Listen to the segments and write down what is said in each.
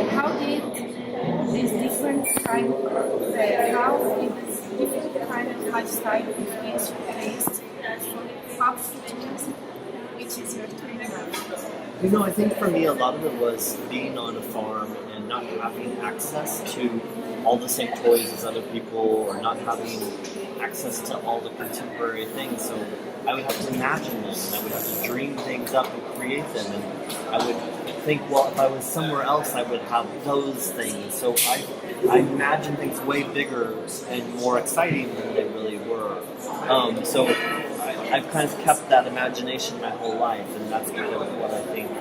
how did this different kind of lifestyle influence your taste for pop futurism, which is your trademark? I think for me, a lot of it was being on a farm and not having access to all the same toys as other people, or not having access to all the contemporary things. So I would have to imagine them, and I would have to dream things up and create them. And I would think, well, if I was somewhere else, I would have those things. So I imagine things way bigger and more exciting than they really were. So I've kind of kept that imagination my whole life, and that's kind of what I think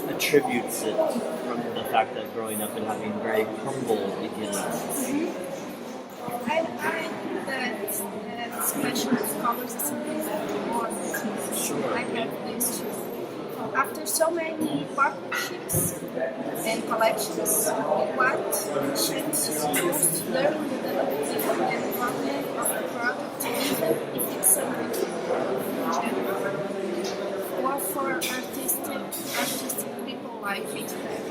attributes it from the fact that growing up and having very humble beginnings. I think that expression of colors is something that more Sure. I have this too. After so many partnerships and collections, what shapes you most learn the development of the product, even if it's something general, or for artistic people like feedback?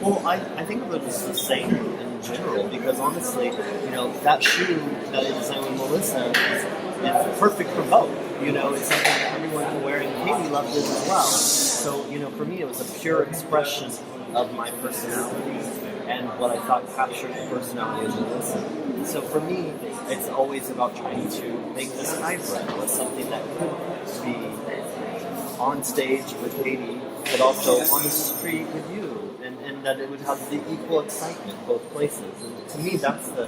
Well, I think of it as the same in general, because honestly, that shoe that I designed with Melissa is perfect for both. It's something that everyone can wear, and Katie loved it as well. So, for me, it was a pure expression of my personality and what I thought captured the personality of Melissa. So for me, it's always about trying to make this hybrid with something that could be on stage with Katie, but also on the street with you, and that it would have the equal excitement both places. And to me, that's the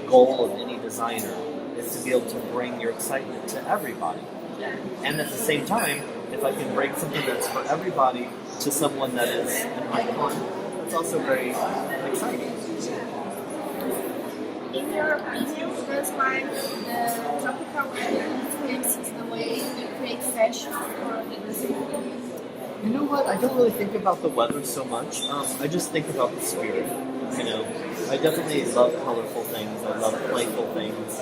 goal of any designer, is to be able to bring your excitement to everybody. And at the same time, if I can bring something that's for everybody to someone that is an icon, it's also very exciting. In your opinion, does the tropical weather influences the way you create fashion or the design? You know what? I don't really think about the weather so much. I just think about the spirit. I definitely love colorful things. I love playful things.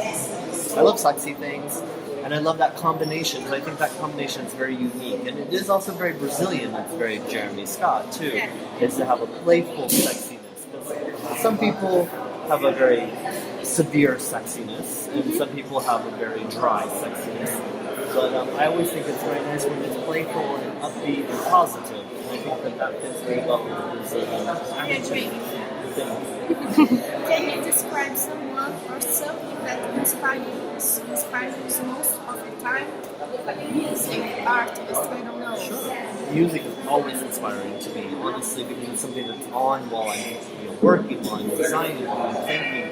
I love sexy things. And I love that combination, because I think that combination is very unique. And it is also very Brazilian. It's very Jeremy Scott, too. Is to have a playful sexiness. Because some people have a very severe sexiness, and some people have a very dry sexiness. But I always think it's very nice when it's playful and upbeat and positive. And I think that fits very well with the Brazilian attitude. Can you describe someone or something that inspires you most of the time? Music, artist, I don't know. Sure. Music is always inspiring to me, honestly, because it's something that's on while I'm working, while I'm designing, while I'm thinking.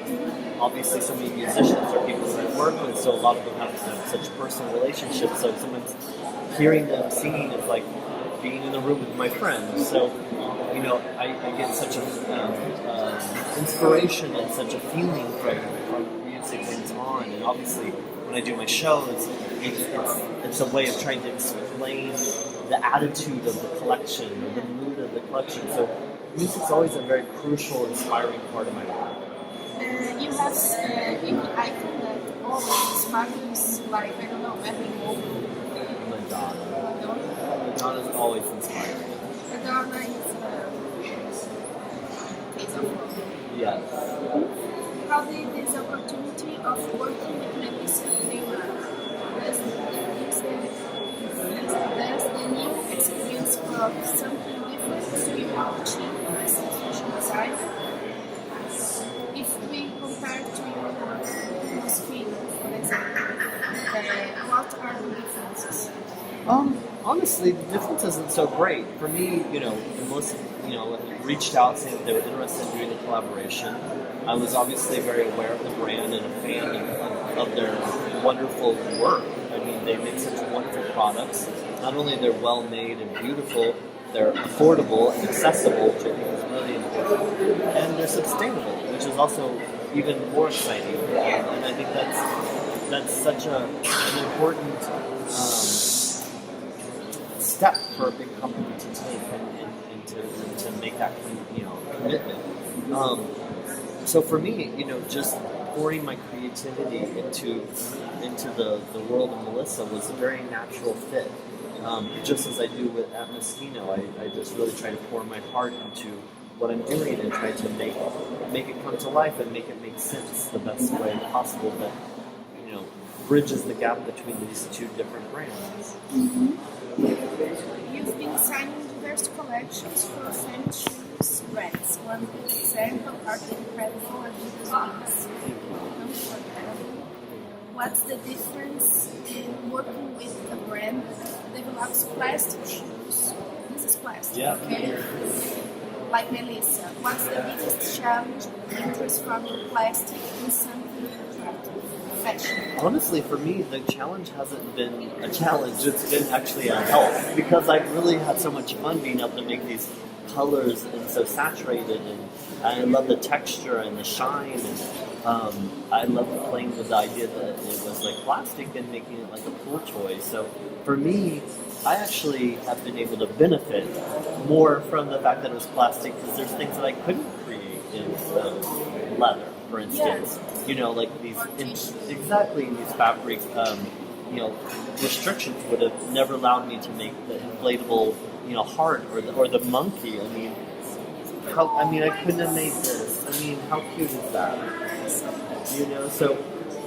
Obviously, so many musicians are people that I work with, so a lot of them have such personal relationships. So sometimes hearing them singing is like being in a room with my friends. So, I get such a inspiration and such a feeling from music when it's on. And obviously, when I do my shows, it's a way of trying to explain the attitude of the collection or the mood of the collection. So music's always a very crucial, inspiring part of my life. You have any icon that always inspires, like, I don't know, Marilyn Monroe? Madonna. Madonna's always inspiring. Madonna is case of love. Yes. How did this opportunity of working with Melissa does the new experience brought something different to your routine as a fashion designer? If we compare to your work with film, for example, what are the differences? Honestly, the difference isn't so great. For me, most, reached out saying that they were interested in doing a collaboration. I was obviously very aware of the brand and a fan of their wonderful work. I mean, they make such wonderful products. Not only they're well made and beautiful, they're affordable and accessible, which I think is really important. And they're sustainable, which is also even more exciting. And I think that's such an important step for a big company to take and to make that commitment. So for me, just pouring my creativity into the world of Melissa was a very natural fit. Just as I do at Moschino, I just really try to pour my heart into what I'm doing and try to make it come to life and make it make sense the best way possible that, you know, bridges the gap between these two different brands. You've been designing diverse collections for famous shoes brands. One good example are the incredible Adidas wings. Unforgettable. What's the difference in working with a brand that develops plastic shoes? This is plastic, Yeah. okay? Like Melissa, what's the biggest challenge in transforming plastic in something attractive? Fashion. Honestly, for me, the challenge hasn't been a challenge. It's been actually a help because I've really had so much fun being able to make these colors and so saturated, and I love the texture and the shine, and I love playing with the idea that it was like plastic and making it like a pool toy. So for me, I actually have been able to benefit more from the fact that it was plastic because there's things that I couldn't create in leather, for instance. You know, like these exactly these fabric, you know, restrictions would have never allowed me to make the inflatable, you know, heart or the monkey. I mean, I couldn't have made this. I mean, how cute is that? You know, so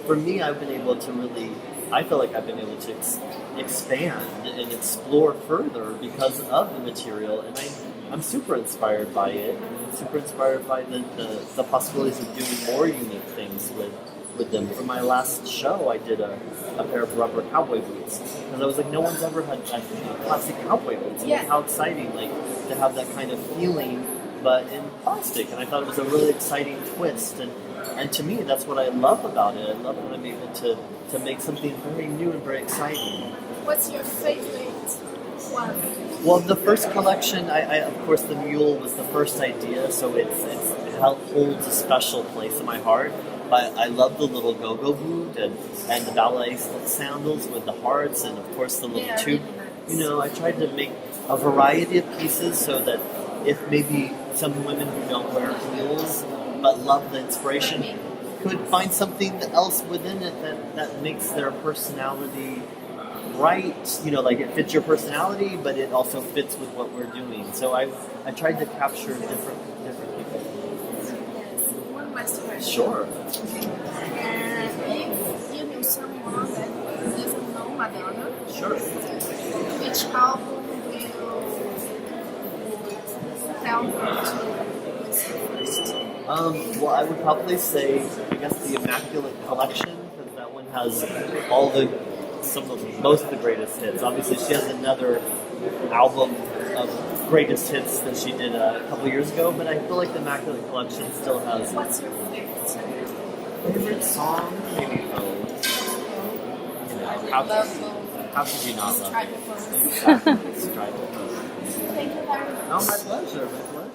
for me, I've been able to really, I feel like I've been able to expand and explore further because of the material, and I'm super inspired by it. I'm super inspired by the possibilities of doing more unique things with them. For my last show, I did a pair of rubber cowboy boots because I was like, no one's ever had plastic cowboy boots. Yeah. And how exciting, like, to have that kind of feeling, but in plastic. And I thought it was a really exciting twist. And to me, that's what I love about it. I love that I'm able to make something very new and very exciting. What's your favorite one? Well, the first collection, I of course, the mule was the first idea, so it holds a special place in my heart. But I love the little go-go boot and the ballet sandals with the hearts, and of course the little tube. You know, I tried to make a variety of pieces so that if maybe some women who don't wear heels but love the inspiration could find something else within it that makes their personality right. You know, like it fits your personality, but it also fits with what we're doing. So I tried to capture different people. Yes. One last question. Sure. If you knew someone that doesn't know Madonna, Sure. which album will tell them to listen first? Well, I would probably say, I guess, the Immaculate Collection, because that one has most of the greatest hits. Obviously, she has another album of greatest hits that she did a couple years ago, but I feel like the Immaculate Collection still has. What's your favorite song? Favorite song? Maybe Pelo. You know, how could you not love it? Exactly. Strive. Thank you very much. Oh, my pleasure. My pleasure.